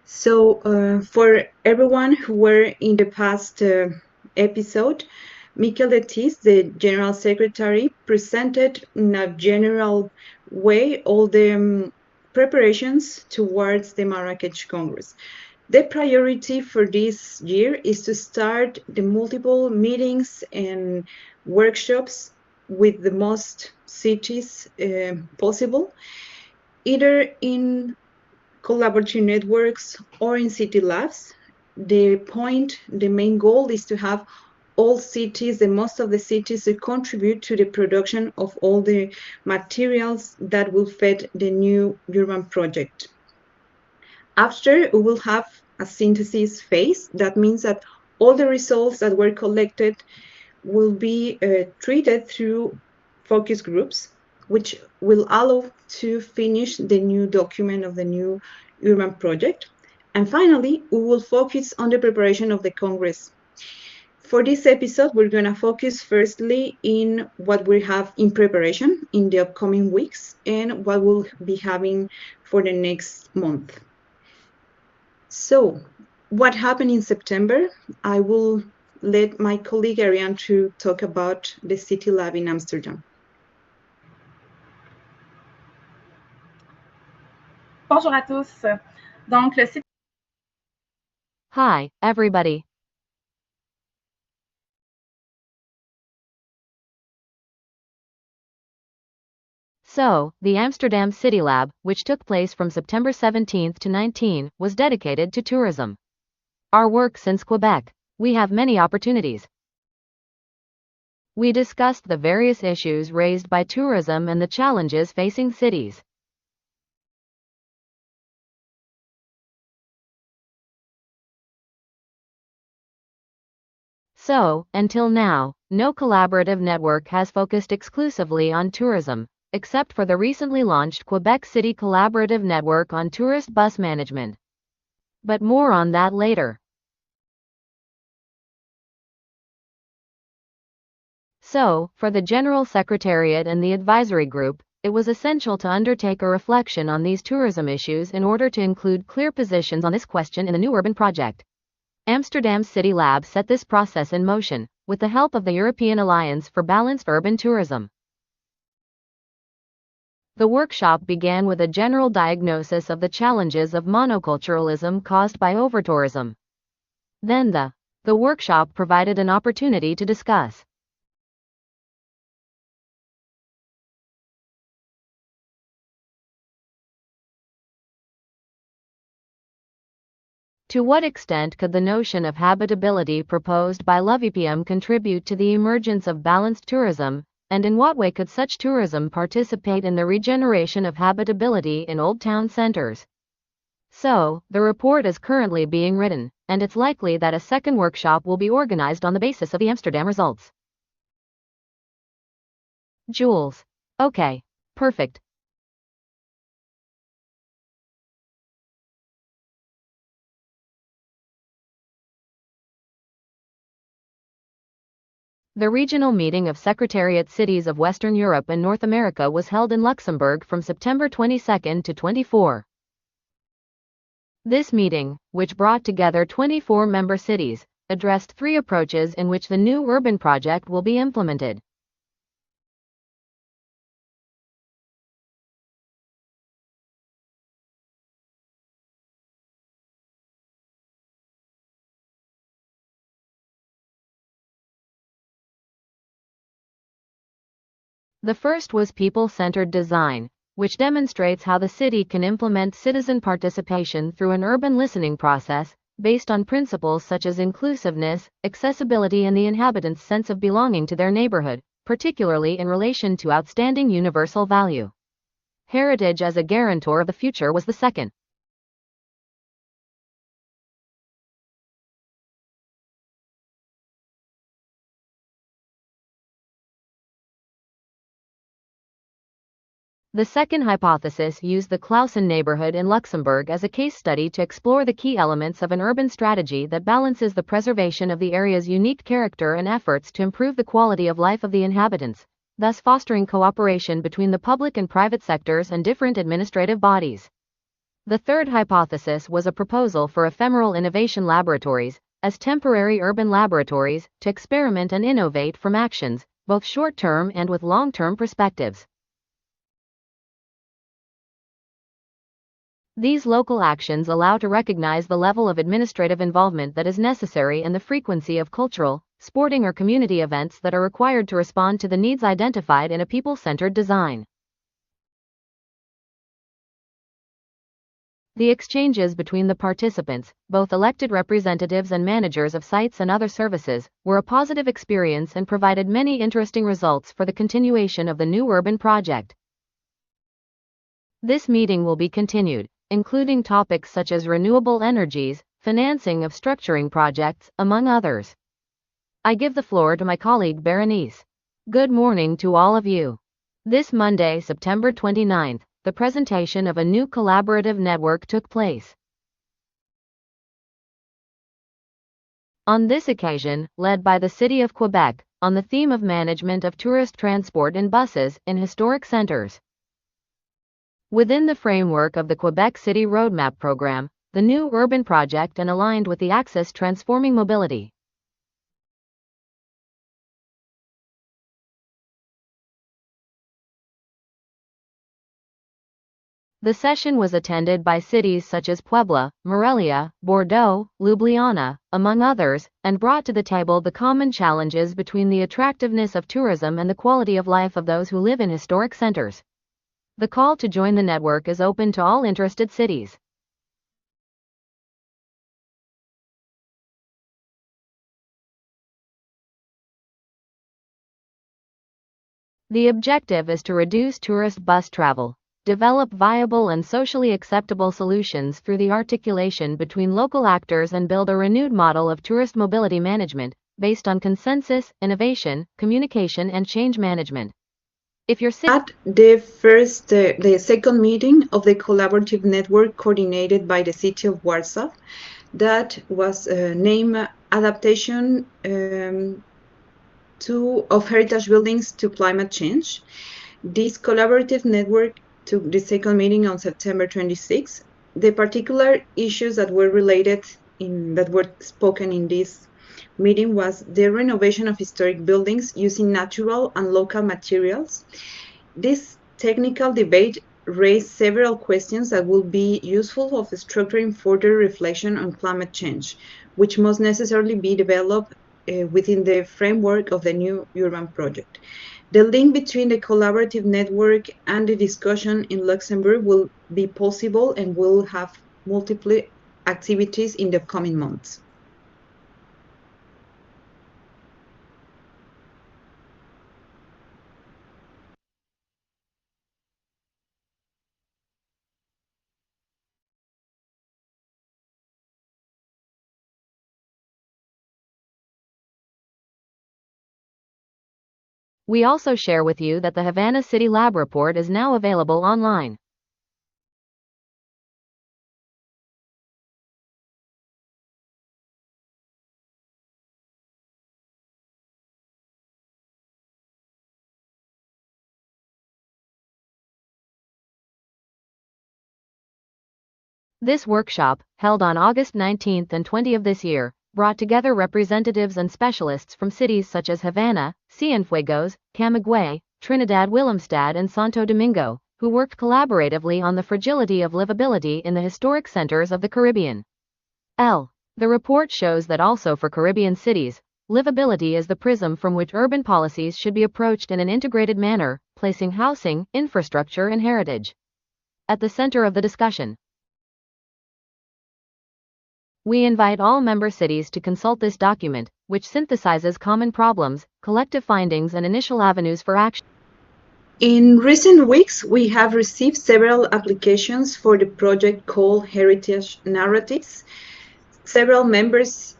For everyone who were in the past episode, Mikel Letis, the General Secretary, presented in a general way all the preparations towards the Marrakech Congress. The priority for this year is to start the multiple meetings and workshops with the most cities possible, either in collaborative networks or in city labs. The main goal is to have all cities, the most of the cities, to contribute to the production of all the materials that will feed the new urban project. After, we will have a synthesis phase. That means that all the results that were collected will be treated through focus groups, which will allow to finish the new document of the new urban project. And finally, we will focus on the preparation of the Congress. For this episode, we're going to focus firstly in what we have in preparation in the upcoming weeks and what we'll be having for the next month. So, what happened in September? I will let my colleague Ariane to talk about the City Lab in Amsterdam. Bonjour à tous. Donc, le site. Hi, everybody. So, the Amsterdam City Lab, which took place from September 17 to 19, was dedicated to tourism. Our work since Quebec, we have many opportunities. We discussed the various issues raised by tourism and the challenges facing cities. So, until now, no collaborative network has focused exclusively on tourism, except for the recently launched Quebec City Collaborative Network on Tourist Bus Management. But more on that later. So, for the General Secretariat and the Advisory Group, it was essential to undertake a reflection on these tourism issues in order to include clear positions on this question in the new urban project. Amsterdam City Lab set this process in motion, with the help of the European Alliance for Balanced Urban Tourism. The workshop began with a general diagnosis of the challenges of monoculturalism caused by overtourism. Then the workshop provided an opportunity to discuss to what extent could the notion of habitability proposed by l'UVPM contribute to the emergence of balanced tourism, and in what way could such tourism participate in the regeneration of habitability in old town centers? So, the report is currently being written, and it's likely that a second workshop will be organized on the basis of the Amsterdam results. Jules. Okay. Perfect. The regional meeting of Secretariat Cities of Western Europe and North America was held in Luxembourg from September 22 to 24. This meeting, which brought together 24 member cities, addressed three approaches in which the new urban project will be implemented. The first was people-centered design, which demonstrates how the city can implement citizen participation through an urban listening process, based on principles such as inclusiveness, accessibility and the inhabitants' sense of belonging to their neighborhood, particularly in relation to outstanding universal value. Heritage as a guarantor of the future was the second. The second hypothesis used the Clausen neighborhood in Luxembourg as a case study to explore the key elements of an urban strategy that balances the preservation of the area's unique character and efforts to improve the quality of life of the inhabitants, thus fostering cooperation between the public and private sectors and different administrative bodies. The third hypothesis was a proposal for ephemeral innovation laboratories, as temporary urban laboratories, to experiment and innovate from actions, both short-term and with long-term perspectives. These local actions allow to recognize the level of administrative involvement that is necessary and the frequency of cultural, sporting or community events that are required to respond to the needs identified in a people-centered design. The exchanges between the participants, both elected representatives and managers of sites and other services, were a positive experience and provided many interesting results for the continuation of the new urban project. This meeting will be continued, including topics such as renewable energies, financing of structuring projects, among others. I give the floor to my colleague Berenice. Good morning to all of you. This Monday, September 29th, the presentation of a new collaborative network took place. On this occasion, led by the City of Quebec, on the theme of management of tourist transport in buses in historic centers. Within the framework of the Quebec City Roadmap program, the new urban project and aligned with the Axis Transforming Mobility. The session was attended by cities such as Puebla, Morelia, Bordeaux, Ljubljana, among others, and brought to the table the common challenges between the attractiveness of tourism and the quality of life of those who live in historic centers. The call to join the network is open to all interested cities. The objective is to reduce tourist bus travel, develop viable and socially acceptable solutions through the articulation between local actors and build a renewed model of tourist mobility management, based on consensus, innovation, communication and change management. If you're At the second meeting of the collaborative network coordinated by the City of Warsaw, that was named Adaptation of Heritage Buildings to Climate Change. This collaborative network took the second meeting on September 26. The particular issues that were that were spoken in this meeting was the renovation of historic buildings using natural and local materials. This technical debate raised several questions that will be useful of structuring further reflection on climate change, which must necessarily be developed within the framework of the new urban project. The link between the collaborative network and the discussion in Luxembourg will be possible and will have multiple activities in the coming months. We also share with you that the Havana City Lab report is now available online. This workshop, held on August 19th and 20th of this year, brought together representatives and specialists from cities such as Havana, Cienfuegos, Camagüey, Trinidad Willemstad and Santo Domingo, who worked collaboratively on the fragility of livability in the historic centers of the Caribbean. The report shows that also for Caribbean cities, livability is the prism from which urban policies should be approached in an integrated manner, placing housing, infrastructure and heritage at the center of the discussion. We invite all member cities to consult this document, which synthesizes common problems, collective findings and initial avenues for action. In recent weeks, we have received several applications for the project called Heritage Narratives. Several members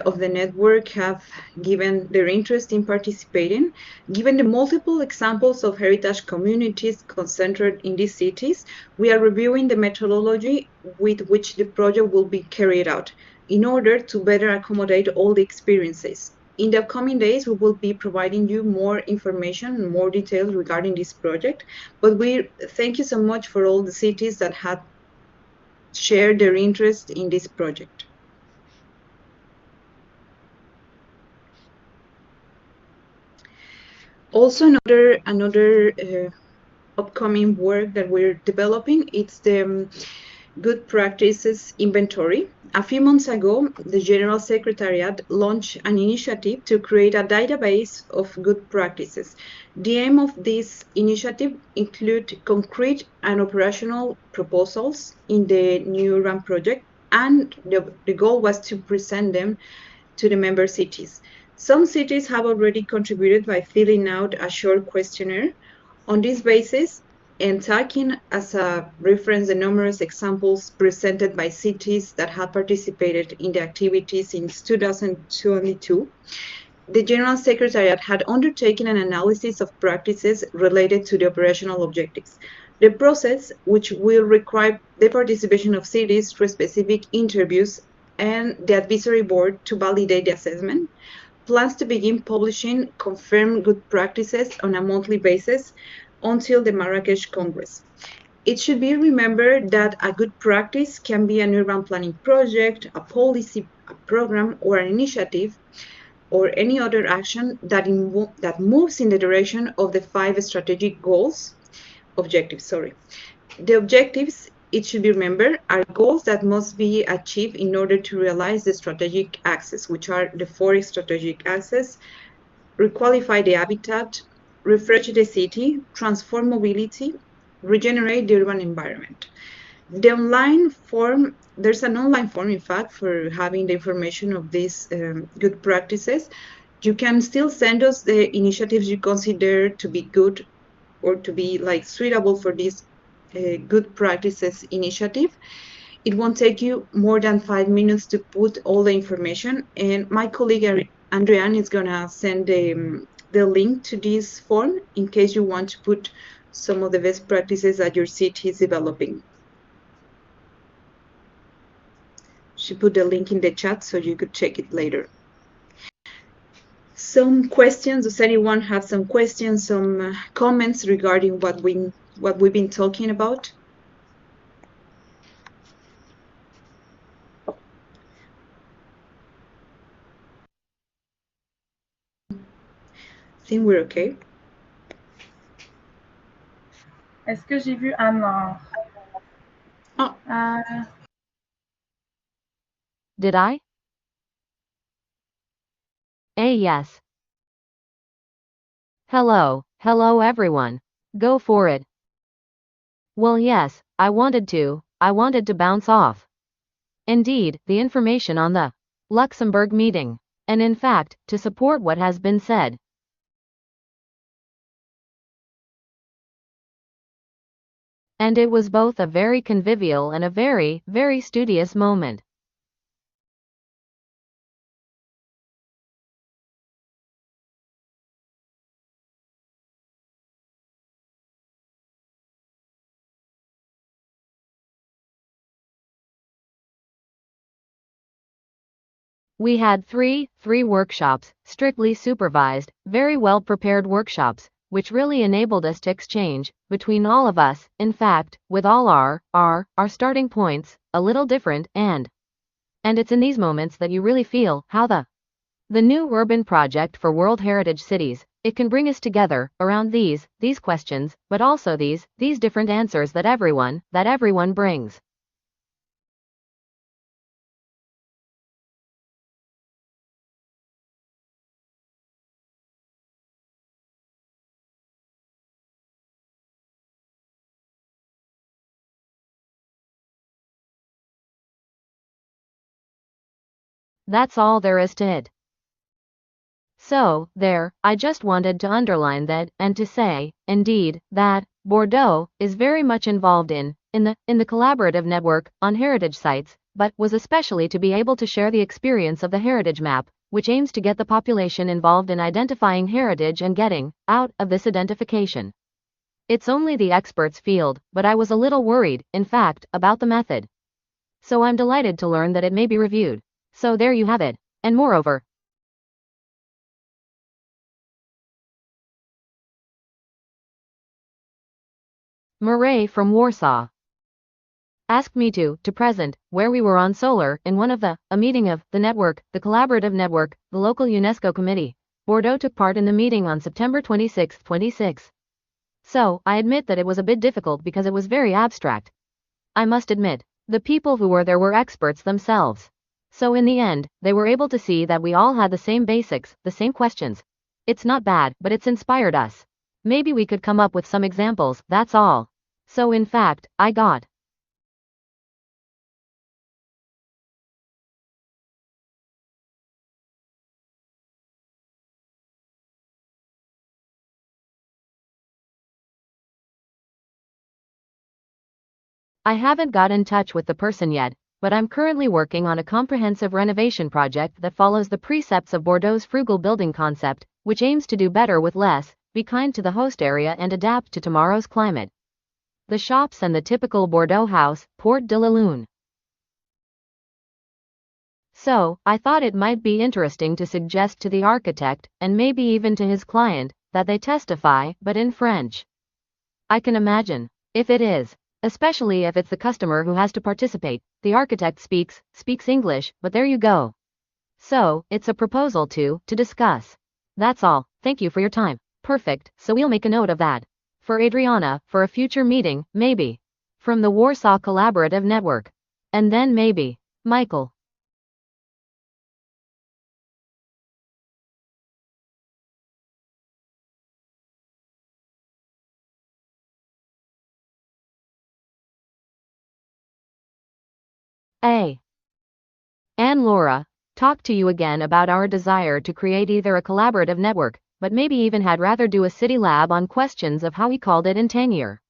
of the network have given their interest in participating. Given the multiple examples of heritage communities concentrated in these cities, we are reviewing the methodology with which the project will be carried out in order to better accommodate all the experiences. In the upcoming days, we will be providing you more information and more details regarding this project, but we thank you so much for all the cities that had share their interest in this project. Also, another upcoming work that we're developing, it's the Good Practices Inventory. A few months ago, the General Secretariat launched an initiative to create a database of good practices. The aim of this initiative include concrete and operational proposals in the new urban project, and the goal was to present them to the member cities. Some cities have already contributed by filling out a short questionnaire. On this basis, and taking as a reference the numerous examples presented by cities that have participated in the activity since 2022, the General Secretariat had undertaken an analysis of practices related to the operational objectives. The process, which will require the participation of cities through specific interviews and the advisory board to validate the assessment, plans to begin publishing confirmed good practices on a monthly basis until the Marrakesh Congress. It should be remembered that a good practice can be an urban planning project, a policy, a program, or an initiative, or any other action that moves in the direction of the 5 strategic objectives. The objectives, it should be remembered, are goals that must be achieved in order to realize the strategic axes, which are the 4 strategic axes: requalify the habitat, refresh the city, transform mobility, regenerate the urban environment. There's an online form, in fact, for having the information of these good practices. You can still send us the initiatives you consider to be good or to be suitable for this good practices initiative. It won't take you more than 5 minutes to put all the information, and my colleague Andreanne is gonna send the link to this form in case you want to put some of the best practices that your city is developing. She put the link in the chat so you could check it later. Some questions? Does anyone have some questions, some comments regarding what we've been talking about? I think we're okay. Est-ce que j'ai vu Anne-Laure? Oh. Did I? Yes. Hello everyone. Go for it. Well, yes, I wanted to bounce off. Indeed, the information on the Luxembourg meeting, and in fact, to support what has been said. And it was both a very convivial and a very, very studious moment. We had three workshops, strictly supervised, very well prepared workshops, which really enabled us to exchange, between all of us, in fact, with all our starting points, a little different, and it's in these moments that you really feel how the new urban project for World Heritage Cities, it can bring us together around these questions, but also these different answers that everyone brings. That's all there is to it. So, I just wanted to underline that, and to say, indeed, that Bordeaux is very much involved in the collaborative network on heritage sites, but was especially to be able to share the experience of the heritage map, which aims to get the population involved in identifying heritage and getting out of this identification. It's only the experts' field, but I was a little worried, in fact, about the method. So I'm delighted to learn that it may be reviewed. So there you have it. And moreover, Murray from Warsaw. asked me to present, where we were on solar, in one of a meeting of, the network, the collaborative network, the local UNESCO committee. Bordeaux took part in the meeting on September 26, 26. So, I admit that it was a bit difficult because it was very abstract. I must admit, the people who were there were experts themselves. So in the end, they were able to see that we all had the same basics, the same questions. It's not bad, but it's inspired us. Maybe we could come up with some examples, that's all. So in fact, I haven't got in touch with the person yet, but I'm currently working on a comprehensive renovation project that follows the precepts of Bordeaux's frugal building concept, which aims to do better with less, be kind to the host area and adapt to tomorrow's climate. The shops and the typical Bordeaux house, Porte de la Lune. So, I thought it might be interesting to suggest to the architect, and maybe even to his client, that they testify, but in French. I can imagine. If it is. Especially if it's the customer who has to participate, the architect speaks English, but there you go. So, it's a proposal to discuss. That's all, thank you for your time. Perfect, so we'll make a note of that. For Adriana, for a future meeting, maybe. From the Warsaw Collaborative Network. And then maybe. Michael. And Laura, talk to you again about our desire to create either a collaborative network, but maybe even had rather do a city lab on questions of how he called it in tenure.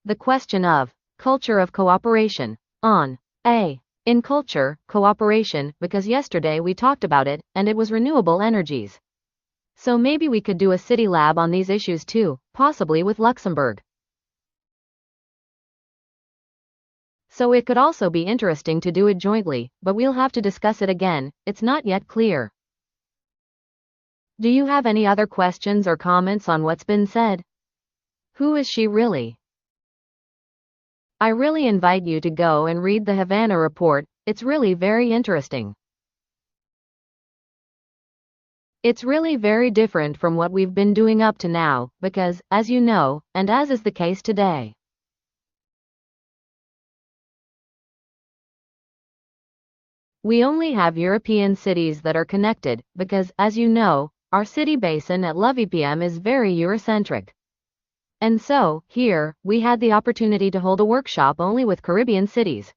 The question of culture of cooperation on in culture, cooperation, because yesterday we talked about it, and it was renewable energies. So maybe we could do a city lab on these issues too, possibly with Luxembourg. So it could also be interesting to do it jointly, but we'll have to discuss it again, it's not yet clear. Do you have any other questions or comments on what's been said? Who is she really? I really invite you to go and read the Havana report, it's really very interesting. It's really very different from what we've been doing up to now, because, as you know, and as is the case today, we only have European cities that are connected, because, as you know, our city basin at Lovipm is very Eurocentric. And so, here, we had the opportunity to hold a workshop only with Caribbean cities.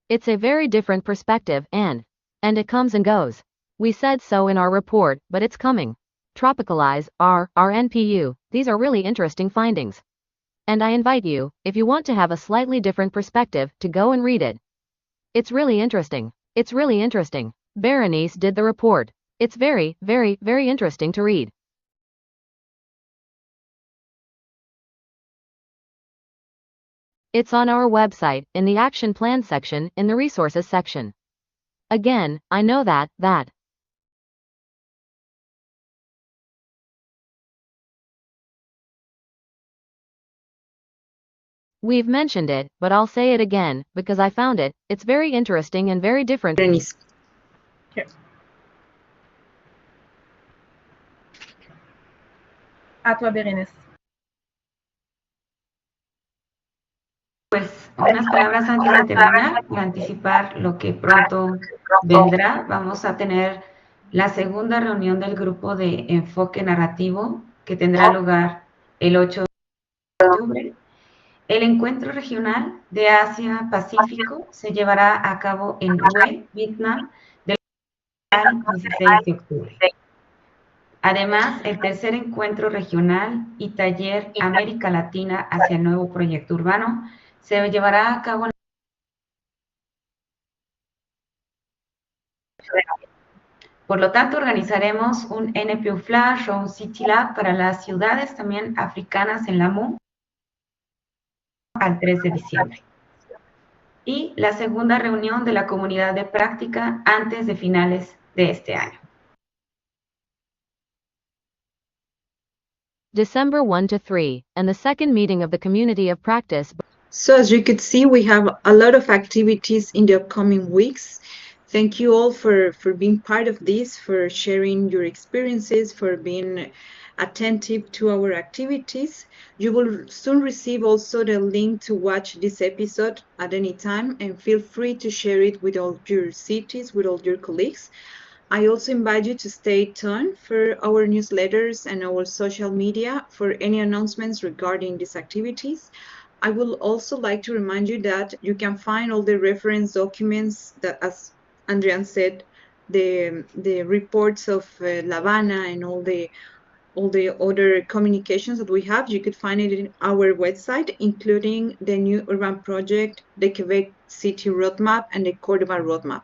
It's a very different perspective, and it comes and goes. We said so in our report, but it's coming. Tropicalize, our NPU, these are really interesting findings. And I invite you, if you want to have a slightly different perspective, to go and read it. It's really interesting. It's really interesting. Berenice did the report. It's very, very, very interesting to read. It's on our website, in the Action Plan section, in the Resources section. Again, I know that we've mentioned it, but I'll say it again, because I found it's very interesting and very different. Berenice. Ok. À toi, Bérénice. Pues unas palabras antes de terminar, para anticipar lo que pronto vendrá. Vamos a tener la segunda reunión del grupo de enfoque narrativo que tendrá lugar el 8 de octubre. El encuentro regional de Asia-Pacífico se llevará a cabo en Hue, Vietnam, del 16 de octubre. Además, el tercer encuentro regional y taller América Latina hacia el nuevo proyecto urbano se llevará a cabo en... Por lo tanto, organizaremos un NPU Flash o un City Lab para las ciudades también africanas en la MU al 3 de diciembre. Y la segunda reunión de la comunidad de práctica antes de finales de este año. December 1 to 3, and the second meeting of the community of practice. So as you could see, we have a lot of activities in the upcoming weeks. Thank you all for being part of this, for sharing your experiences, for being attentive to our activities. You will soon receive also the link to watch this episode at any time, and feel free to share it with all your cities, with all your colleagues. I also invite you to stay tuned for our newsletters and our social media for any announcements regarding these activities. I would also like to remind you that you can find all the reference documents that, as Andrian said, the reports of La Habana and all the other communications that we have. You could find it in our website, including the new urban project, the Quebec City Roadmap, and the Cordoba Roadmap.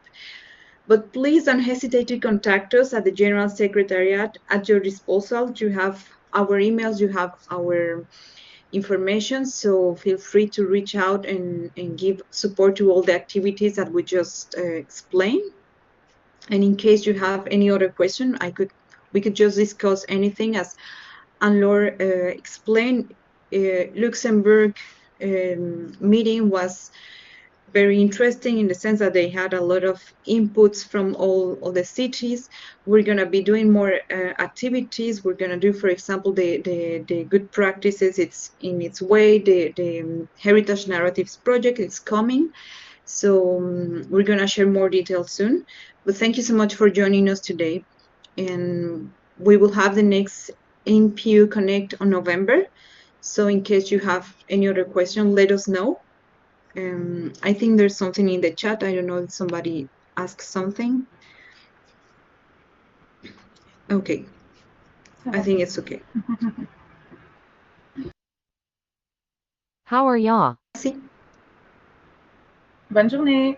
But please don't hesitate to contact us at the General Secretariat at your disposal. You have our emails, you have our information, so feel free to reach out and give support to all the activities that we just explained. And in case you have any other question, we could just discuss anything. As Anne-Laure explained, Luxembourg meeting was very interesting in the sense that they had a lot of inputs from all the cities. We're going to be doing more activities. We're going to do, for example, the good practices. It's in its way. The Heritage Narratives project is coming. So we're going to share more details soon. But thank you so much for joining us today. And we will have the next NPU Connect on November. So in case you have any other question, let us know. I think there's something in the chat. I don't know if somebody asked something. Okay. I think it's okay. How are y'all? See? Bonne journée.